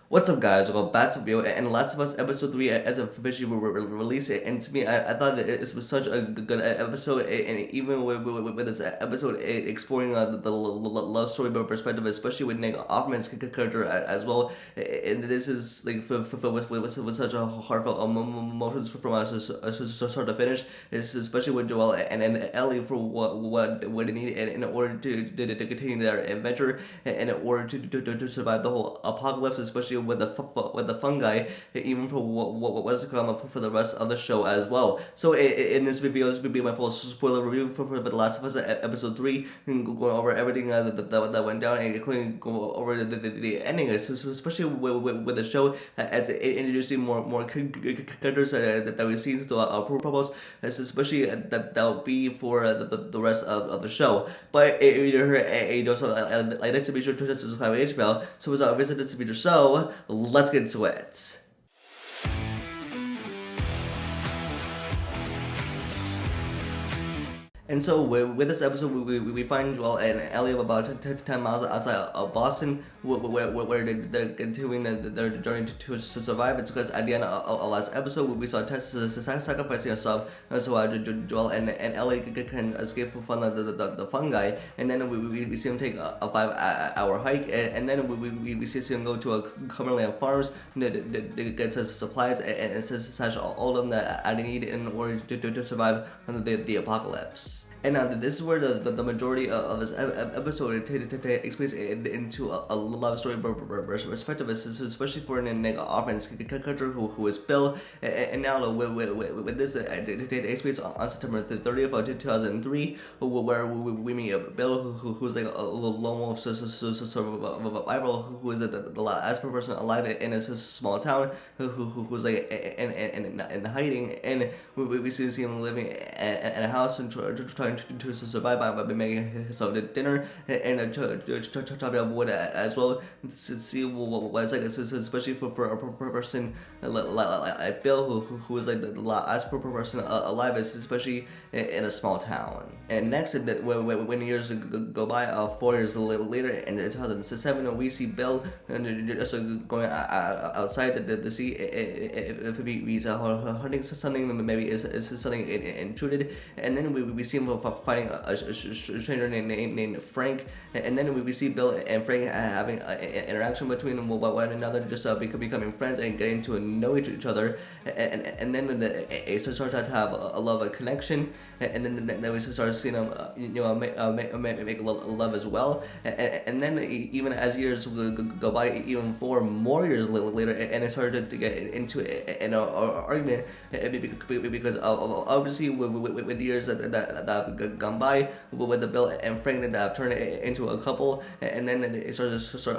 What's up, guys? Welcome back to video. And Last of Us episode 3 as officially released. And to me, I thought that it was such a good episode. And even with this episode exploring the love story perspective, especially with Nick Offerman's character as well. And this is like filled with such a heartfelt emotions from us to start to finish. It's especially with Joel and Ellie for what they need in order to continue their adventure and in order to survive the whole apocalypse, especially with the fungi, even for what was to come for the rest of the show as well. So in this video, this will be my full spoiler review for The Last of Us episode 3, going over everything that went down, and including go over the ending, especially with the show as introducing more characters that we've seen throughout our promos, especially that'll be for the rest of the show. But if you're a dose like this, to be sure to subscribe to HBO. So as I visit this video, so let's get into it. And so with this episode, we find Joel and Ellie about 10 miles outside of Boston, where they're continuing their journey to survive. It's because at the end of last episode, we saw Tess sacrificing herself so Joel and Ellie can escape from the fungi. And then we see him take a 5-hour hike, and then we see him go to a Cumberland Farms to get some supplies and stash all of them that they need in order to survive the apocalypse. And now this is where the majority of this episode takes place into a love story perspective, especially for Nick Offerman's character who is Bill. And now with this, it takes place on September 30th of 2003, where we meet Bill, who's like a lone wolf survivor, who is the last person alive in a small town, who's like in hiding, and we see him living in a house and trying to survive by making himself dinner and chopping up wood as well to see what it's like, especially for a person like Bill, who is like the last person alive, especially in a small town. And next, when years go by, 4 years later, in 2007, we see Bill just going outside the sea. If he's hunting something, maybe it's something intruded, and then we see him fighting a stranger named Frank, and then we see Bill and Frank having an interaction between one another, just becoming friends and getting to know each other, and then they start to have a love connection, and then we start seeing them make love as well, and then even as years go by, even 4 more years later, and they started to get into an argument because obviously with years that have gone by, with the Bill and Frank that have turned into a couple, and then they start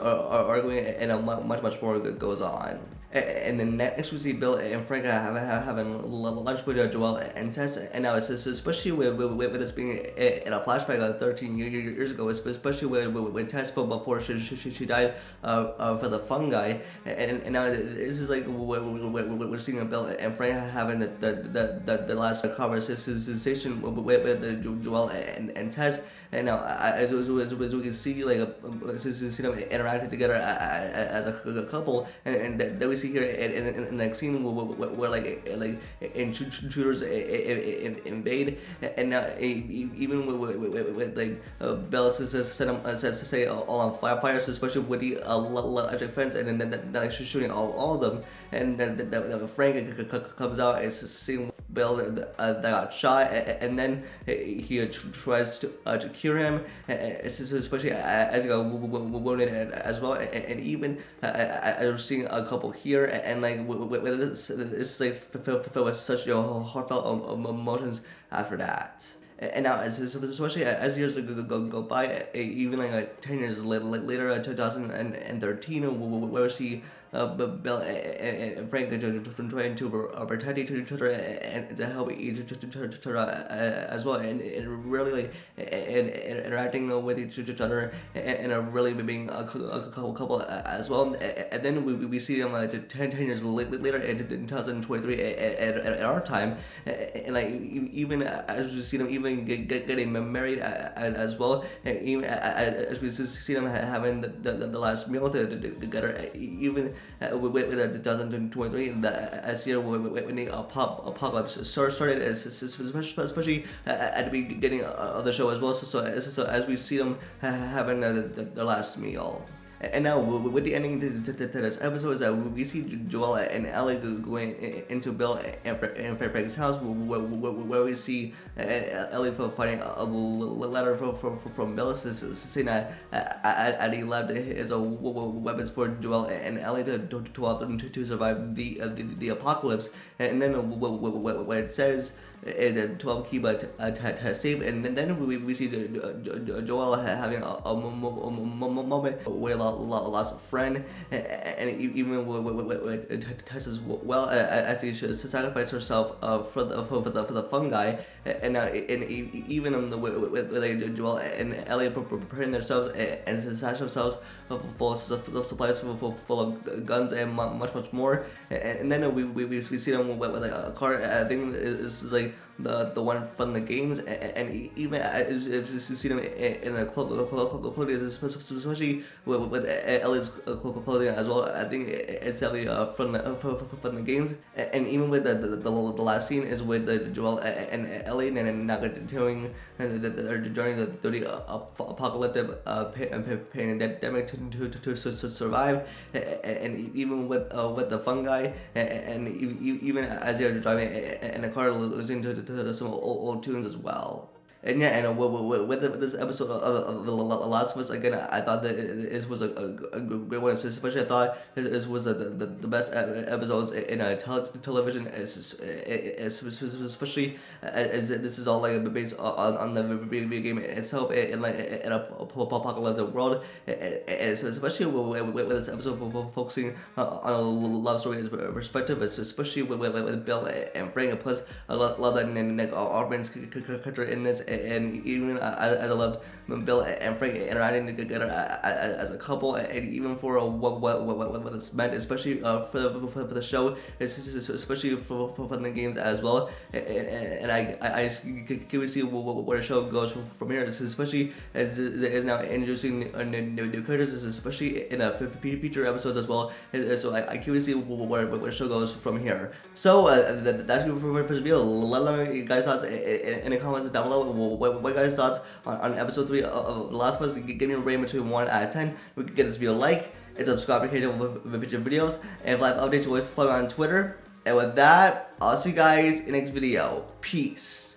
arguing, and much more goes on. And then next we see Bill and Frank having lunch with Joel and Tess, and now it's especially with this being in a flashback of 13 years ago, especially with Tess before she died for the fungi, and now this is like we're seeing Bill and Frank having the last conversation with Joel and Tess. And now, as we can see, see them interacting together as a couple, and then we see here in the next scene where intruders invade, and now even with Bella says to say all on fire, especially with the electric fence, and then she's shooting all of them, and then Frank comes out and seeing Bill that got shot, and then he tries to cure him, especially as he got wounded as well, and even I'm seeing a couple here, and with this, it's filled with such heartfelt emotions after that. And now, especially as years go by, even 10 years later, 2013, where we see Bill and Frank trying to protect each other and to help each other as well, and really interacting with each other, and really being a couple as well. And then we see them 10 years later in 2023 at our time, and even as we see them even even getting married as well. And even as we see them having the last meal together, even with 2023, as year when the apocalypse started, especially at the beginning of the show as well. So as we see them having the last meal. And now, with the ending to this episode, is that we see Joel and Ellie going into Bill and Frank's house, where we see Ellie finding a letter from Bill saying that he left his weapons for Joel and Ellie to help them to survive the apocalypse. And then what it says, the 12 key but save, and then we see Joel having a moment where he lost a friend, and even with Tess as well, as she sacrificed herself for the fungi, and even with Joel and Ellie preparing themselves and stash themselves full of supplies full of guns and much more, and then we see them with like a car. I think is like the one from the games, and even if you see them in a clothing, especially with Ellie's clothing as well. I think it's definitely from the games, and even with the last scene is with Joel and Ellie, and now continuing their journey through the apocalyptic pandemic to survive, and even with the fungi, and even as they're driving in a car, listening to some old tunes as well. And yeah, and with this episode of The Last of Us, again, I thought that this was a great one. Especially, I thought this was the best episodes in television, especially as this is all like based on the video game itself in like in a apocalyptic world. Especially with this episode focusing on a love story perspective, especially with Bill and Frank, and plus I love that Nick Offerman's character in this. And even I loved Bill and Frank interacting together as a couple, and even for what it's meant, especially for the show, especially for the games as well. And I can see where the show goes from here, especially as it is now introducing new characters, especially in future episodes as well. So I can see where the show goes from here. So that's it for this video. Let me know your guys' thoughts in the comments down below. What guys' thoughts on episode 3 of The Last of Us? Give me a rating between 1 out of 10. We can get this video a like and subscribe to the channel with future videos, and for live updates, always follow me on Twitter. And with that, I'll see you guys in the next video. Peace.